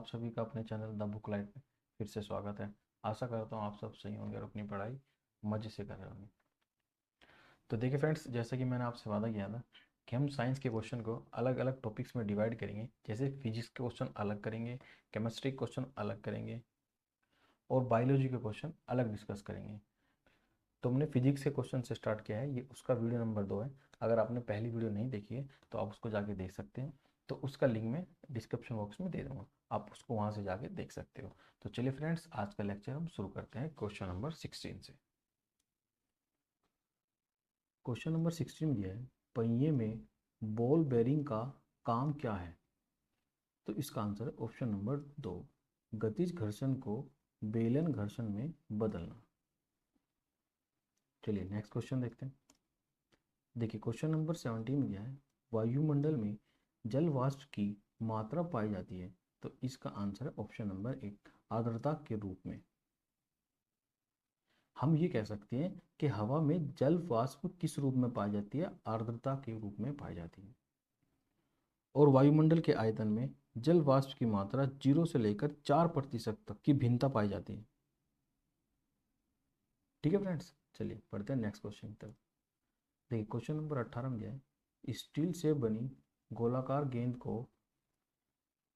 आप सभी का अपने चैनल द बुक लाइट में फिर से स्वागत है। आशा करता हूँ आप सब सही होंगे और अपनी पढ़ाई मज़े से कर रहे होंगे। तो देखिए फ्रेंड्स, जैसे कि मैंने आपसे वादा किया था कि हम साइंस के क्वेश्चन को अलग अलग टॉपिक्स में डिवाइड करेंगे। जैसे फिजिक्स के क्वेश्चन अलग करेंगे, केमिस्ट्री के क्वेश्चन अलग करेंगे और बायोलॉजी के क्वेश्चन अलग डिस्कस करेंगे। तो हमने फिजिक्स के क्वेश्चन से स्टार्ट किया है, ये उसका वीडियो नंबर 2 है। अगर आपने पहली वीडियो नहीं देखी है तो आप उसको जाके देख सकते हैं। तो उसका लिंक मैं डिस्क्रिप्शन बॉक्स में दे दूँगा, आप उसको वहाँ से जाके देख सकते हो। तो चलिए फ्रेंड्स, आज का लेक्चर हम शुरू करते हैं क्वेश्चन नंबर 16 से। क्वेश्चन नंबर 16 में दिया है, पहिए में बॉल बेरिंग का काम क्या है? तो इसका आंसर है ऑप्शन नंबर 2, गतिज घर्षण को बेलन घर्षण में बदलना। चलिए नेक्स्ट क्वेश्चन देखते हैं। देखिए क्वेश्चन नंबर 17 में दिया है, वायुमंडल में जल वाष्प की मात्रा पाई जाती है। तो इसका आंसर है ऑप्शन नंबर 1, आर्द्रता के रूप में। हम ये कह सकते हैं कि हवा में जल वाष्प किस रूप में पाई जाती है? आर्द्रता के रूप में पाई जाती है। और वायुमंडल के आयतन में जल वाष्प की मात्रा 0 से लेकर 4% तक की भिन्नता पाई जाती है। ठीक है फ्रेंड्स, चलिए पढ़ते हैं नेक्स्ट क्वेश्चन की तरफ। देखिए क्वेश्चन नंबर 18 में दिया है, स्टील से बनी गोलाकार गेंद को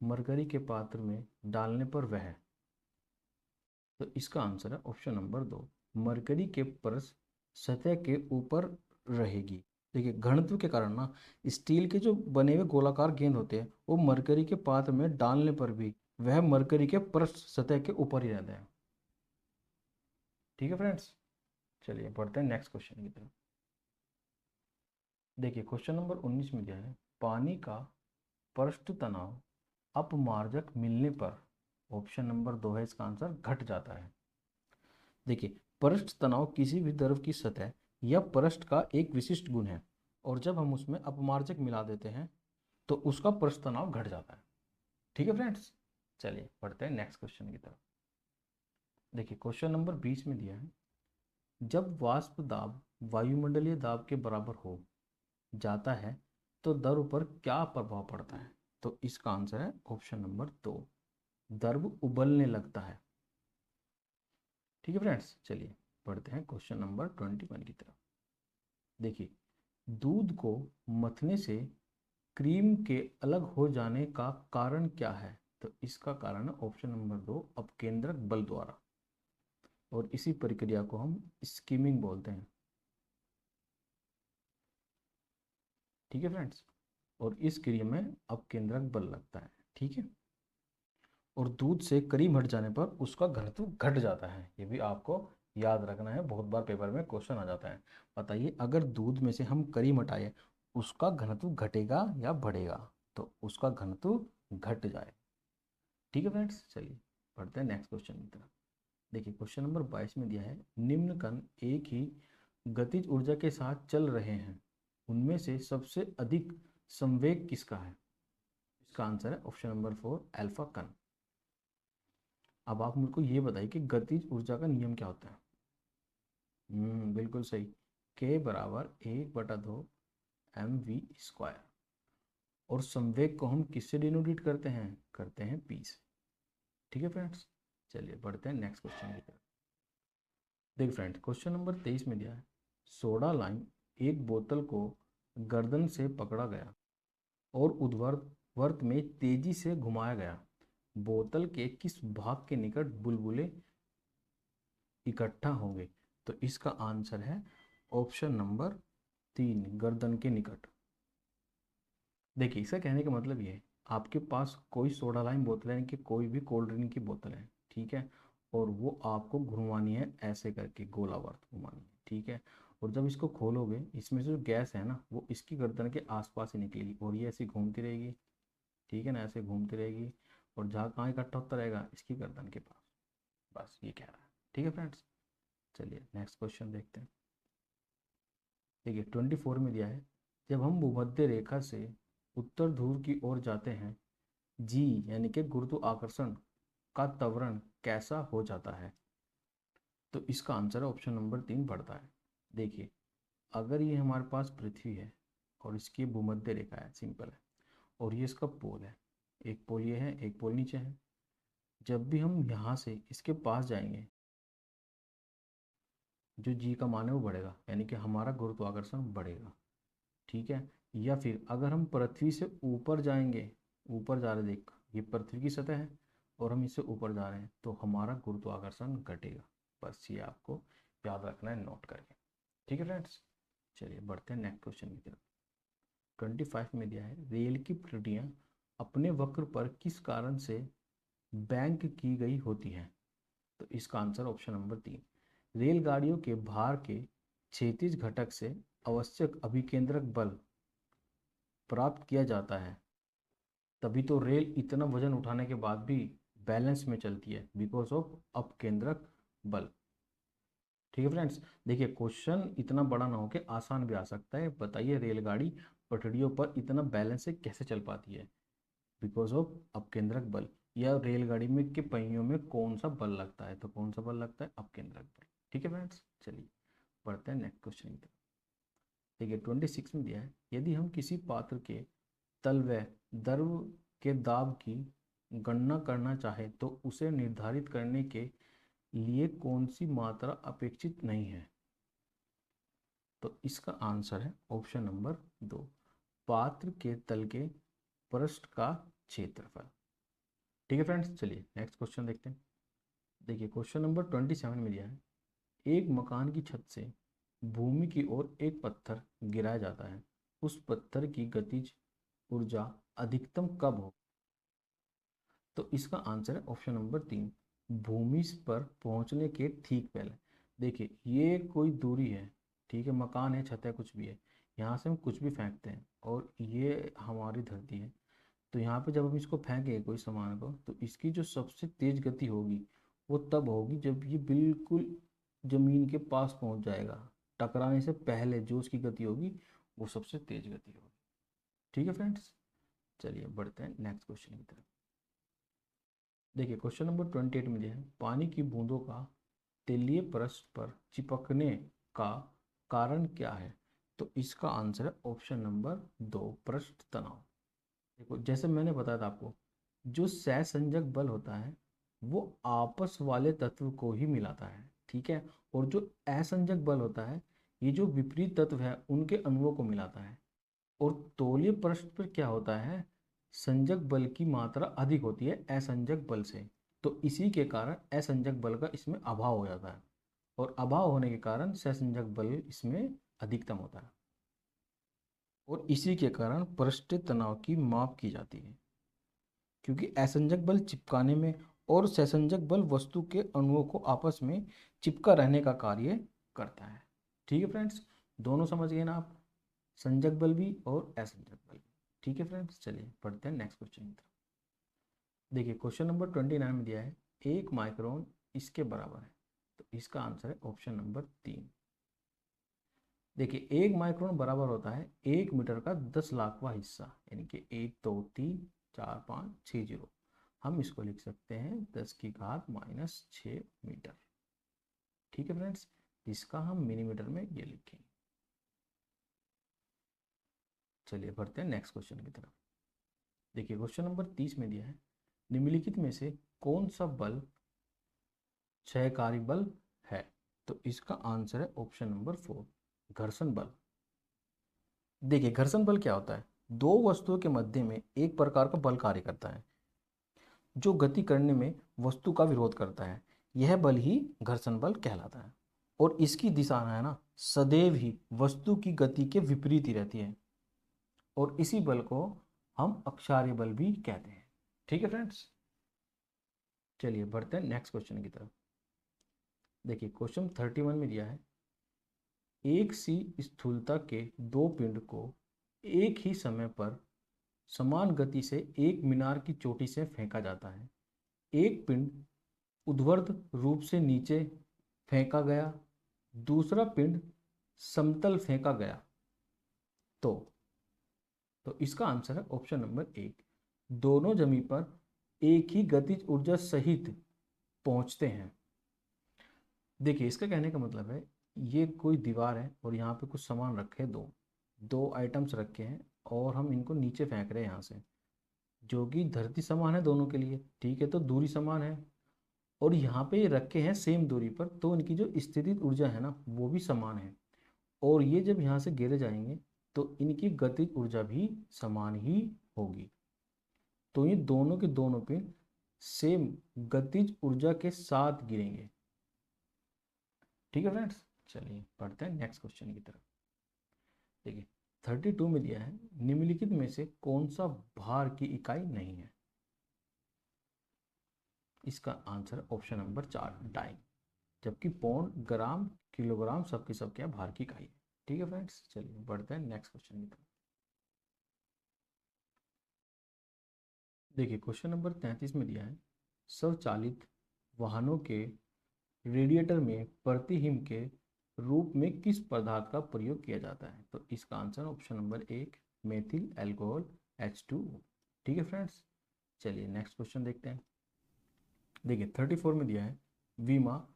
मरकरी के पात्र में डालने पर वह। तो इसका आंसर है ऑप्शन नंबर 2, मरकरी के परस सतह के ऊपर रहेगी। देखिए घनत्व के कारण ना, स्टील के जो बने हुए गोलाकार गेंद होते हैं वो मरकरी के पात्र में डालने पर भी वह मरकरी के परस सतह के ऊपर ही रहते हैं। ठीक है फ्रेंड्स, चलिए पढ़ते हैं नेक्स्ट क्वेश्चन की तरफ। देखिए क्वेश्चन नंबर 19 में दिया है, पानी का पृष्ठ तनाव अपमार्जक मिलने पर। ऑप्शन नंबर 2 है इसका आंसर, घट जाता है। देखिए पृष्ठ तनाव किसी भी द्रव की सतह या पृष्ठ का एक विशिष्ट गुण है, और जब हम उसमें अपमार्जक मिला देते हैं तो उसका पृष्ठ तनाव घट जाता है। ठीक है फ्रेंड्स, चलिए पढ़ते हैं नेक्स्ट क्वेश्चन की तरफ। देखिए क्वेश्चन नंबर 20 में दिया है, जब वाष्प दाब वायुमंडलीय दाब के बराबर हो जाता है तो द्रव पर क्या प्रभाव पड़ता है? तो इसका आंसर है ऑप्शन नंबर 2, द्रव उबलने लगता है। ठीक है फ्रेंड्स, चलिए पढ़ते हैं क्वेश्चन नंबर 21 की तरफ। देखिए दूध को मथने से क्रीम के अलग हो जाने का कारण क्या है? तो इसका कारण है ऑप्शन नंबर 2, अपकेंद्रक बल द्वारा। और इसी प्रक्रिया को हम स्कीमिंग बोलते हैं। ठीक है फ्रेंड्स, और इस क्रिया में अपकेंद्रक बल लगता है। ठीक है, और दूध से करीम हट जाने पर उसका घनत्व घट जाता है। ये भी आपको याद रखना है, बहुत बार पेपर में क्वेश्चन आ जाता है। बताइए अगर दूध में से हम करीम हटाए, उसका घनत्व घटेगा या बढ़ेगा? तो उसका घनत्व घट जाए। ठीक है फ्रेंड्स, चलिए पढ़ते हैं नेक्स्ट क्वेश्चन की तरफ। देखिए क्वेश्चन नंबर 22 में दिया है, निम्न कण एक ही गतिज ऊर्जा के साथ चल रहे हैं, उनमें से सबसे अधिक संवेग किसका है? इसका आंसर है ऑप्शन नंबर 4, अल्फा कण। अब आप मुझको ये बताइए कि गतिज ऊर्जा का नियम क्या होता है? बिल्कुल सही, के बराबर 1/2 mv²। और संवेग को हम किससे डिनोटेट करते हैं पी से। ठीक है फ्रेंड्स, चलिए बढ़ते हैं नेक्स्ट क्वेश्चन की तरफ। देख फ्रेंड्स क्वेश्चन नंबर 23 में दिया है, सोडा लाइम एक बोतल को गर्दन से पकड़ा गया और ऊर्ध्वाधर में तेजी से घुमाया गया, बोतल के किस भाग के निकट बुलबुले इकट्ठा होंगे? तो इसका आंसर है ऑप्शन नंबर 3, गर्दन के निकट। देखिए इसका कहने का मतलब ये है, आपके पास कोई सोडा लाइम बोतल है, यानी कि कोई भी कोल्ड ड्रिंक की बोतल है, ठीक है, और वो आपको घुमानी है ऐसे करके, गोलावर्त घुमानी है, ठीक है। और जब इसको खोलोगे, इसमें से जो गैस है ना वो इसकी गर्दन के आसपास ही निकलेगी और ये ऐसे घूमती रहेगी। ठीक है ना, ऐसे घूमती रहेगी और जहाँ कहाँ इकट्ठा होता रहेगा, इसकी गर्दन के पास। बस ये कह रहा है। ठीक है फ्रेंड्स, चलिए नेक्स्ट क्वेश्चन देखते हैं। देखिए 24 में दिया है, जब हम भूमध्य रेखा से उत्तर ध्रुव की ओर जाते हैं, जी यानी कि गुरुत्वाकर्षण का त्वरण कैसा हो जाता है? तो इसका आंसर है ऑप्शन नंबर 3, बढ़ता है। देखिए अगर ये हमारे पास पृथ्वी है और इसकी भूमध्य रेखा है, सिंपल है, और ये इसका पोल है, एक पोल ये है एक पोल नीचे है, जब भी हम यहाँ से इसके पास जाएंगे, जो जी का मान है वो बढ़ेगा, यानी कि हमारा गुरुत्वाकर्षण बढ़ेगा। ठीक है। या फिर अगर हम पृथ्वी से ऊपर जाएंगे, ऊपर जा रहे, देख ये पृथ्वी की सतह है और हम इससे ऊपर जा रहे हैं, तो हमारा गुरुत्वाकर्षण घटेगा। बस ये आपको याद रखना है नोट करके। ठीक है फ्रेंड्स, चलिए बढ़ते हैं नेक्स्ट क्वेश्चन की तरफ। 25 में दिया है, रेल की पटरियाँ अपने वक्र पर किस कारण से बैंक की गई होती हैं? तो इसका आंसर ऑप्शन नंबर 3, रेलगाड़ियों के भार के क्षैतिज घटक से आवश्यक अभिकेंद्रक बल प्राप्त किया जाता है। तभी तो रेल इतना वजन उठाने के बाद भी बैलेंस में चलती है, बिकॉज ऑफ अपकेंद्रक बल। ठीक है फ्रेंड्स, देखिए क्वेश्चन इतना बड़ा ना हो के आसान भी आ सकता है। बताइए रेलगाड़ी पटरियों पर इतना बैलेंस से कैसे चल पाती है? बिकॉज ऑफ अपकेंद्रक बल। या रेलगाड़ी में के पहियों में कौन सा बल लगता है? तो कौन सा बल लगता है? अपकेंद्रक बल। ठीक है फ्रेंड्स, चलिए पढ़ते हैं नेक्स्ट क्वेश्चन की तरफ। देखिए 26 में दिया है, यदि हम किसी पात्र के तल व द्रव के दाब की गणना करना चाहे तो उसे निर्धारित करने के लिए कौन सी मात्रा अपेक्षित नहीं है? तो इसका आंसर है ऑप्शन नंबर 2, पात्र के तल के पृष्ठ का क्षेत्रफल। ठीक है फ्रेंड्स, चलिए नेक्स्ट क्वेश्चन देखते हैं। देखिए क्वेश्चन नंबर 27 में दिया है, एक मकान की छत से भूमि की ओर एक पत्थर गिराया जाता है, उस पत्थर की गतिज ऊर्जा अधिकतम कब हो? तो इसका आंसर है ऑप्शन नंबर 3, भूमि पर पहुंचने के ठीक पहले। देखिए ये कोई दूरी है, ठीक है, मकान है, छत है, कुछ भी है, यहाँ से हम कुछ भी फेंकते हैं और ये हमारी धरती है। तो यहाँ पे जब हम इसको फेंकेंगे कोई सामान को, तो इसकी जो सबसे तेज गति होगी वो तब होगी जब ये बिल्कुल ज़मीन के पास पहुँच जाएगा। टकराने से पहले जो उसकी गति होगी वो सबसे तेज गति होगी। ठीक है फ्रेंड्स, चलिए बढ़ते हैं नेक्स्ट क्वेश्चन की तरफ। देखिए क्वेश्चन नंबर 28 में दिया है, पानी की बूंदों का तलीय पृष्ठ पर चिपकने का कारण क्या है? तो इसका आंसर है ऑप्शन नंबर 2, पृष्ठ तनाव। देखो जैसे मैंने बताया था आपको, जो सहसंजक बल होता है वो आपस वाले तत्व को ही मिलाता है, ठीक है, और जो असंजक बल होता है ये जो विपरीत तत्व है उनके अणुओं को मिलाता है। और तौलीय पृष्ठ पर क्या होता है, संजक बल की मात्रा अधिक होती है असंजक बल से, तो इसी के कारण असंजक बल का इसमें अभाव हो जाता है, और अभाव होने के कारण सहसंजक बल इसमें अधिकतम होता है, और इसी के कारण पृष्ठीय तनाव की माप की जाती है, क्योंकि असंजक बल चिपकाने में और सहसंजक बल वस्तु के अणुओं को आपस में चिपका रहने का कार्य करता है। ठीक है फ्रेंड्स, दोनों समझ गए ना आप, संजक बल भी और असंजक बल भी। ठीक है फ्रेंड्स, चलिए पढ़ते हैं नेक्स्ट क्वेश्चन की तरफ। देखिए क्वेश्चन नंबर 29 में दिया है, 1 माइक्रोन इसके बराबर है, तो इसका आंसर है ऑप्शन नंबर 3। देखिए 1 माइक्रोन बराबर होता है 1 मीटर का 10 लाखवां हिस्सा, यानी कि 1 2 3 4 5 6 0। हम इसको लिख सकते हैं 10⁻⁻6 मीटर। ठीक है फ्रेंड्स, इसका हम मिलीमीटर में ये लिखेंगे। चलिए बढ़ते हैं नेक्स्ट क्वेश्चन की तरफ। देखिए क्वेश्चन नंबर 30 में दिया है, निम्नलिखित में से कौन सा बल क्षयकारी बल है? तो इसका आंसर है ऑप्शन नंबर 4, घर्षण बल। देखिए घर्षण बल क्या होता है, दो वस्तुओं के मध्य में एक प्रकार का बल कार्य करता है जो गति करने में वस्तु का विरोध करता है, यह बल ही घर्षण बल कहलाता है। और इसकी दिशा है ना सदैव ही वस्तु की गति के विपरीत ही रहती है, और इसी बल को हम अक्षार्य बल भी कहते हैं। ठीक है फ्रेंड्स, चलिए बढ़ते हैं नेक्स्ट क्वेश्चन की तरफ। देखिए क्वेश्चन 31 में दिया है, एक सी स्थूलता के दो पिंड को एक ही समय पर समान गति से एक मीनार की चोटी से फेंका जाता है। एक पिंड ऊर्ध्वाधर रूप से नीचे फेंका गया, दूसरा पिंड समतल फेंका गया, तो इसका आंसर है ऑप्शन नंबर 1, दोनों जमीन पर एक ही गतिज ऊर्जा सहित पहुंचते हैं। देखिए इसका कहने का मतलब है, ये कोई दीवार है और यहाँ पे कुछ सामान रखे हैं, दो दो आइटम्स रखे हैं और हम इनको नीचे फेंक रहे हैं यहाँ से। जो कि धरती समान है दोनों के लिए, ठीक है, तो दूरी समान है। और यहाँ पे ये रखे हैं सेम दूरी पर, तो इनकी जो स्थितिज ऊर्जा है ना वो भी समान है। और ये जब यहाँ से गिरे जाएंगे तो इनकी गतिज ऊर्जा भी समान ही होगी। तो ये दोनों के दोनों पिंड सेम गतिज ऊर्जा के साथ गिरेंगे। ठीक है फ्रेंड्स, चलिए पढ़ते हैं नेक्स्ट क्वेश्चन की तरफ। देखिए 32 में दिया है, निम्नलिखित में से कौन सा भार की इकाई नहीं है। इसका आंसर ऑप्शन नंबर 4 डाइन, जबकि पौंड, ग्राम, किलोग्राम सबकी सब क्या भार की इकाई है। ठीक है फ्रेंड्स, चलिए बढ़ते हैं नेक्स्ट क्वेश्चन की तरफ। देखिए क्वेश्चन नंबर 33 में दिया है, स्वचालित वाहनों के रेडिएटर में प्रतिहिम के रूप में किस पदार्थ का प्रयोग किया जाता है। तो इसका answer option number 1 methyl alcohol H2O। ठीक है फ्रेंड्स, चलिए नेक्स्ट क्वेश्चन देखते हैं। देखिए 34 में दिया है, वीमा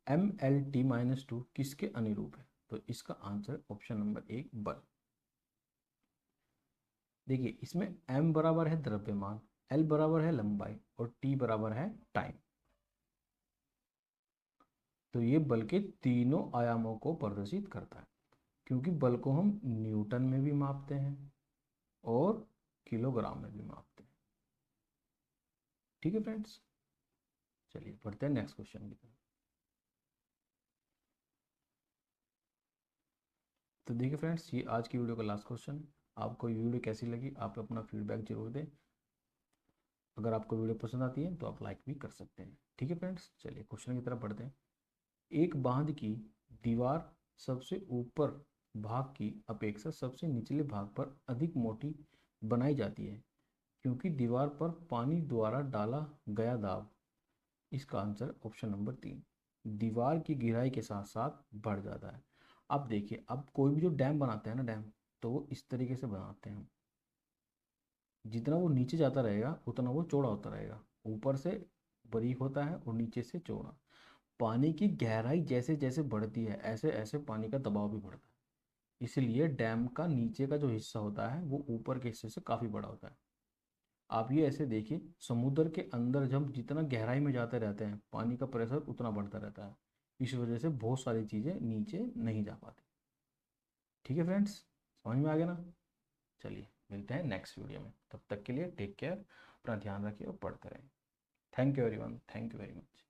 MLT-2 किसके अनुरूप है। तो इसका आंसर ऑप्शन नंबर 1 बल। देखिए इसमें m बराबर है द्रव्यमान, l बराबर है लंबाई और t बराबर है टाइम। तो ये बल के तीनों आयामों को प्रदर्शित करता है, क्योंकि बल को हम न्यूटन में भी मापते हैं और किलोग्राम में भी मापते हैं। ठीक है फ्रेंड्स, चलिए पढ़ते हैं नेक्स्ट क्वेश्चन की तरफ। तो देखिए फ्रेंड्स, ये आज की वीडियो का लास्ट क्वेश्चन है। आपको ये वीडियो कैसी लगी आप अपना फीडबैक जरूर दें। अगर आपको वीडियो पसंद आती है तो आप लाइक भी कर सकते हैं। ठीक है फ्रेंड्स, चलिए क्वेश्चन की तरफ बढ़ते हैं। एक बांध की दीवार सबसे ऊपर भाग की अपेक्षा सबसे निचले भाग पर अधिक मोटी बनाई जाती है, क्योंकि दीवार पर पानी द्वारा डाला गया दाब। इसका आंसर ऑप्शन नंबर 3 दीवार की गहराई के साथ साथ बढ़ जाता है। अब देखिए, अब कोई भी जो डैम बनाते हैं ना, डैम तो वो इस तरीके से बनाते हैं, जितना वो नीचे जाता रहेगा उतना वो चौड़ा होता रहेगा। ऊपर से बारीक होता है और नीचे से चौड़ा। पानी की गहराई जैसे जैसे बढ़ती है ऐसे ऐसे पानी का दबाव भी बढ़ता है। इसलिए डैम का नीचे का जो हिस्सा होता है वो ऊपर के हिस्से से काफ़ी बड़ा होता है। आप ये ऐसे देखिए, समुद्र के अंदर जब जितना गहराई में जाते रहते हैं पानी का प्रेशर उतना बढ़ता रहता है। इस वजह से बहुत सारी चीज़ें नीचे नहीं जा पाती। ठीक है फ्रेंड्स, समझ में आ गया ना। चलिए मिलते हैं नेक्स्ट वीडियो में, तब तक के लिए टेक केयर, अपना ध्यान रखिए और पढ़ते रहें। Thank you everyone, thank you very much.